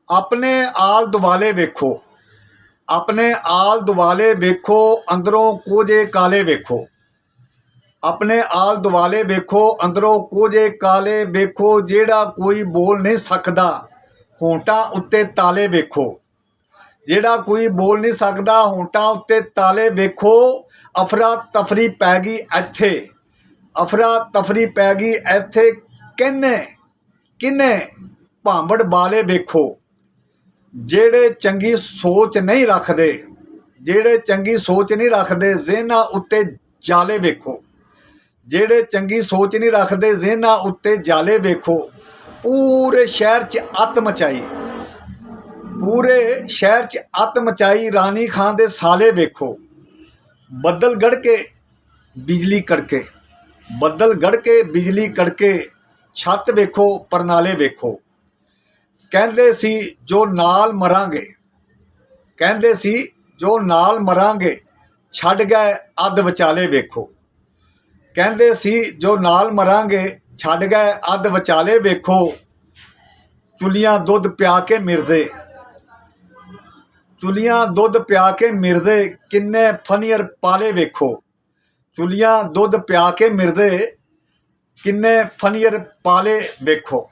अपने आल दुआले वेखो, अपने आल दुआले वेखो, अंदरों कोजे काले वेखो। अपने आल दुआले वेखो, अंदरों कोजे काले वेखो। जेड़ा कोई बोल नहीं सकदा, होंठा उत्ते ताले वेखो। जेड़ा कोई बोल नहीं सकदा, होंठा उत्ते ताले वेखो। अफरा तफरी पै गई इत्थे, अफरा तफरी पै गई इत्थे। किन्ने किन्ने भांबड़ बाले वेखो। जेड़े चंगी सोच नहीं रखते, जेड़े चंगी सोच नहीं रखते, ज़हनां उत्ते जाले वेखो। जेड़े चंगी सोच नहीं रखते, ज़हनां उत्ते जाले वेखो। पूरे शहर च अत मचाई, पूरे शहर च अत मचाई। रानी खां दे साले वेखो। बदल गढ़ के बिजली कड़के, बदल गढ़ के बिजली कड़के। छत वेखो परनाले वेखो। कहंदे सी जो नाल मरांगे, कहंदे सी जो नाल मरांगे, छड़ गए अध विचाले वेखो। कहंदे सी जो नाल मरांगे, छड़ गए अध विचाले वेखो। चुलियां दुध प्या के मिरदे, चुलियां दुध प्या के मिरदे। किन्ने फनियर पाले वेखो। चुलियां दुध प्या के मिरदे, किन्ने फनियर पाले वेखो।